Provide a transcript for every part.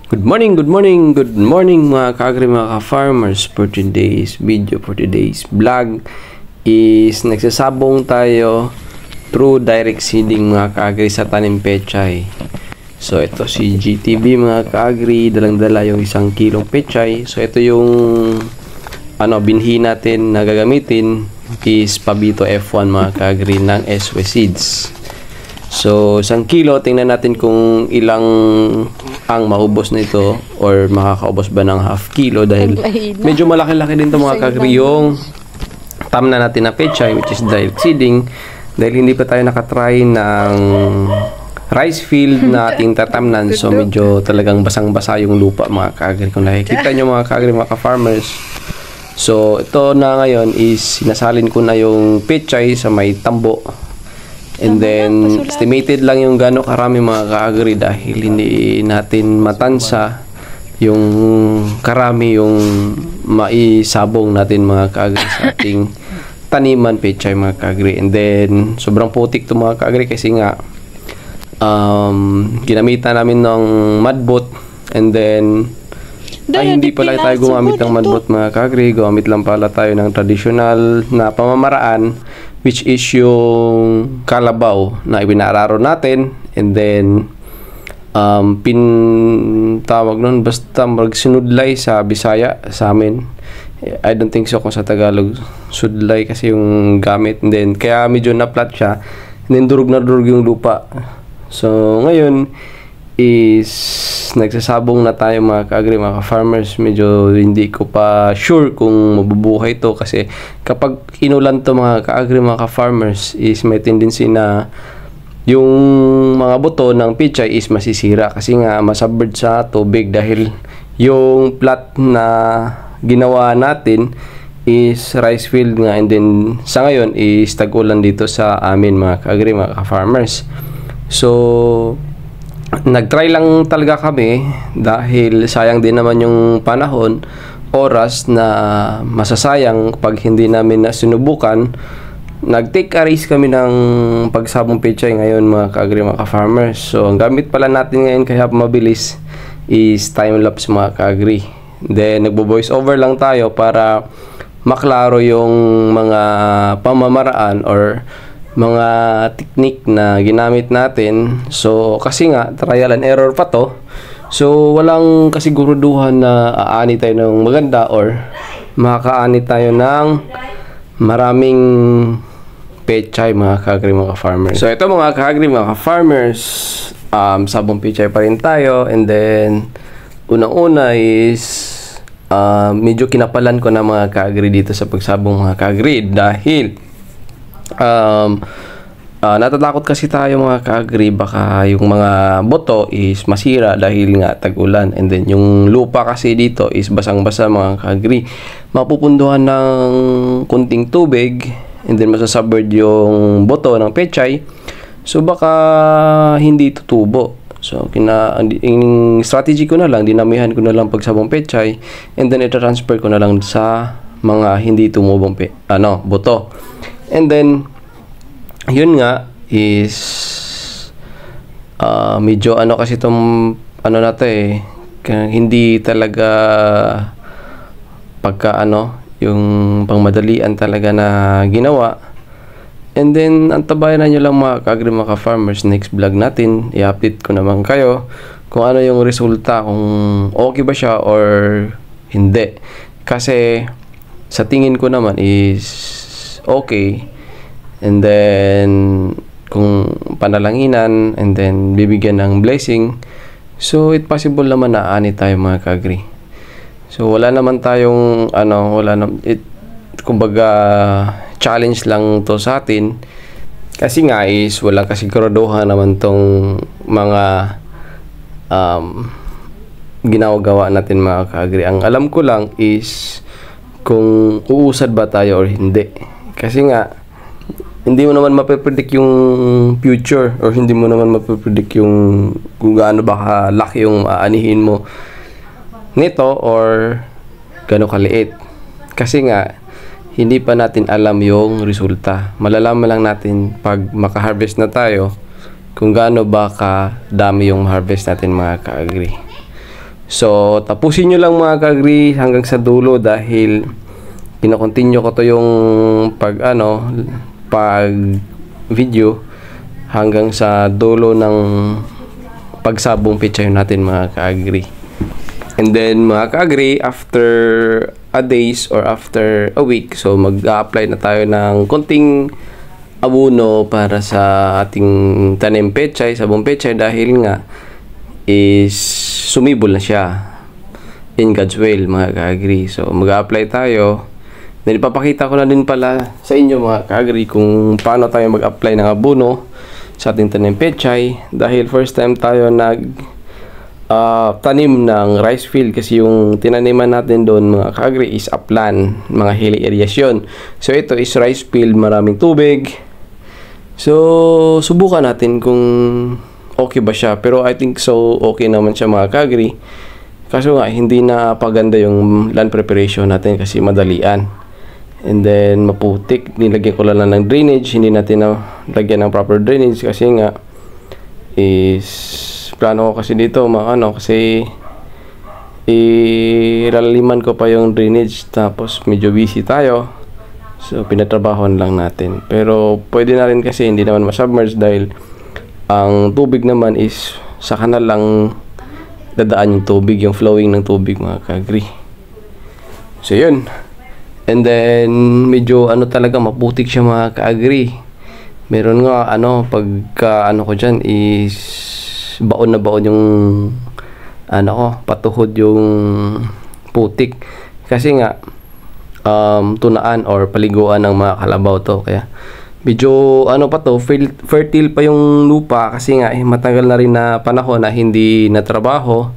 Good morning mga ka-agri, mga ka-farmers. For today's video, for today's vlog is nagsasabong tayo through direct seeding mga ka-agri sa tanim pechay. So ito si GTB mga ka-agri, dalang-dala yung 1 kilong pechay. So ito yung binhi natin na gagamitin is Pabito F1 mga ka-agri ng SW Seeds. So 1 kilo, tingnan natin kung ilang ang maubos na ito or makakaubos ba ng half kilo dahil medyo malaki-laki din ito mga ka-agri yung tamna natin na pechay, which is direct seeding, dahil hindi pa tayo nakatry ng rice field na ating tatamnan. So medyo talagang basang-basa yung lupa mga ka-agri, kung nakikita nyo mga ka-agri, mga ka-farmers. So ito na ngayon is sinasalin ko na yung pechay sa may tambo. And then, estimated lang yung gano'ng karami mga ka-agri dahil hindi natin matansa yung karami yung maisabong natin mga ka-agri sa ating taniman pechay mga ka-agri. And then, sobrang putik to mga ka-agri kasi nga ginamitan namin ng mudboat. And then, hindi pala tayo gumamit ng mudboat mga ka-agri. Gumamit lang pala tayo ng traditional na pamamaraan, which is yung kalabaw na ibinararo natin, and then tawag nun basta magsinudlay sa Bisaya sa amin. I don't think so kung sa Tagalog sudlay kasi yung gamit, and then kaya medyo na-flat siya, and then durog na durog yung lupa. So ngayon is nagsasabong na tayo mga ka-agri, mga ka-farmers. Medyo hindi ko pa sure kung mabubuhay to kasi kapag inulan to mga ka-agri, mga ka-farmers, is may tendency na yung mga buto ng pechay is masisira kasi nga masabird sa tubig dahil yung plot na ginawa natin is rice field nga, and then sa ngayon is tag-ulan dito sa amin mga ka-agri, mga ka-farmers. So nagtry lang talaga kami dahil sayang din naman yung panahon, oras na masasayang pag hindi namin na sinubukan. Nag-take a risk kami ng pagsabong pechay ngayon mga ka-agri, mga ka-farmers. So ang gamit pala natin ngayon kaya mabilis is time-lapse mga ka-agri. Then nagbo-voice over lang tayo para maklaro yung mga pamamaraan or mga technique na ginamit natin. So kasi nga trial and error pa to, so walang kasiguruduhan na aani tayo ng maganda or makakaani tayo ng maraming pechay mga ka-agri, mga farmers. So ito mga ka-agri, mga farmers, sabong pechay pa rin tayo, and then unang-una is medyo kinapalan ko na mga ka-agri dito sa pagsabong mga ka-agri dahil natatakot kasi tayo mga ka-agri baka yung mga boto is masira dahil nga tag-ulan, and then yung lupa kasi dito is basang-basa mga ka-agri, mapupunduhan ng kunting tubig, and then masasabird yung boto ng pechay, so baka hindi tutubo. So yung strategy ko na lang, dinamihan ko na lang pagsabong pechay, and then ita-transfer ko na lang sa mga hindi tumubong boto. And then yun nga is medyo kasi itong na to hindi talaga pagka yung pangmadalian talaga na ginawa. And then antabayan na nyo lang mga ka-agri, mga ka-farmers. Next vlog natin i-update ko naman kayo kung ano yung resulta, kung okay ba siya or hindi, kasi sa tingin ko naman is okay. And then kung panalanginan, and then bibigyan ng blessing, so it possible naman na ani tayo mga ka-agri. So wala naman tayong kumbaga challenge lang to sa atin kasi nga is walang kasiguraduhan naman tong mga ginagawa natin mga ka-agri. Ang alam ko lang is kung uusad ba tayo or hindi, kasi nga hindi mo naman mapipredict yung future, or hindi mo naman mapipredict yung kung gaano ba kalaki yung aanihin mo nito or gaano kaliit, kasi nga hindi pa natin alam yung resulta. Malalaman lang natin pag maka-harvest na tayo kung gaano ba kadami yung harvest natin mga ka-agri. So, tapusin nyo lang mga ka-agree hanggang sa dulo dahil kino-continue ko to yung pag video hanggang sa dulo ng pagsabong pechay natin mga ka-agree. And then mga ka-agree, after a days or after a week, so mag-apply na tayo ng konting abono para sa ating tanim pechay, sabong pechay, dahil nga is sumibol na siya in God's will mga ka-agree. So mag-apply tayo. Then ipapakita ko na din pala sa inyo mga ka-agree kung paano tayo mag-apply ng abono sa ating tanim pechay, dahil first time tayo tanim ng rice field, kasi yung tinaniman natin doon mga ka-agree is upland, mga hilly areas yun. So ito is rice field, maraming tubig. So subukan natin kung okay ba siya, pero I think so okay naman siya mga ka-agree. Kaso nga hindi na paganda yung land preparation natin kasi madalian. And then maputik, nilagyan ko lang ng drainage, hindi natin na lagyan ng proper drainage kasi nga is plano ko kasi dito kasi ilaliman ko pa yung drainage, tapos medyo busy tayo. So pinatrabahoan lang natin, pero pwede na rin kasi hindi naman masubmerge dahil ang tubig naman is sa kanal lang dadaan yung tubig, yung flowing ng tubig mga ka-agree. So yun. And then medyo talaga maputik siya mga ka-agree. Meron nga pagka ko dyan is baon na baon yung patuhod yung putik, kasi nga tunaan or paliguan ng mga kalabaw to, kaya medyo pa to, fertile pa yung lupa kasi nga matagal na rin na panahon na hindi natrabaho.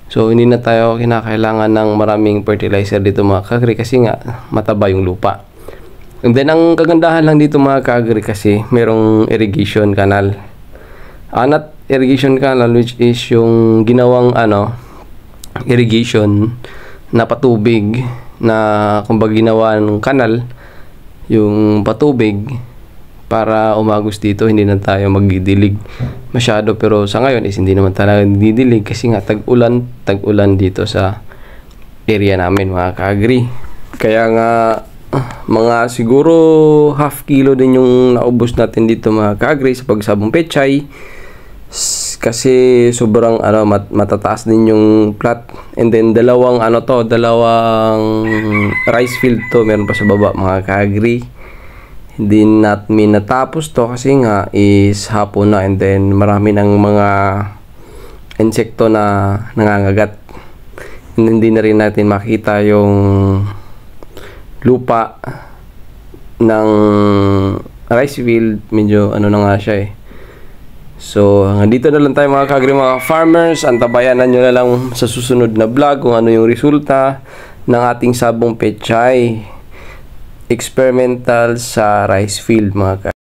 So hindi na tayo kinakailangan ng maraming fertilizer dito mga ka-agree kasi nga mataba yung lupa. And then ang kagandahan lang dito mga ka-agree kasi merong irrigation canal. Not irrigation canal, which is yung ginawang irrigation na patubig, na kumbaga ginawa ng kanal yung patubig para umagos dito, hindi na tayo magdidilig masyado. Pero sa ngayon is hindi naman talaga didilig kasi nga tag-ulan dito sa area namin mga ka-agree. Kaya nga mga siguro half kilo din yung naubos natin dito mga ka-agree sa pagsabong pechay, kasi sobrang matataas din yung plot. And then dalawang rice field to, meron pa sa baba mga ka-agree. Hindi natin natapos to kasi nga is hapon na, and then marami ng mga insekto na nangangagat. And hindi na rin natin makita yung lupa ng rice field, medyo na nga siya eh. So dito na lang tayo mga ka-agree mga farmers. Antabayanan nyo na lang sa susunod na vlog kung ano yung resulta ng ating sabong pechay experimental sa rice field mga ka-agree.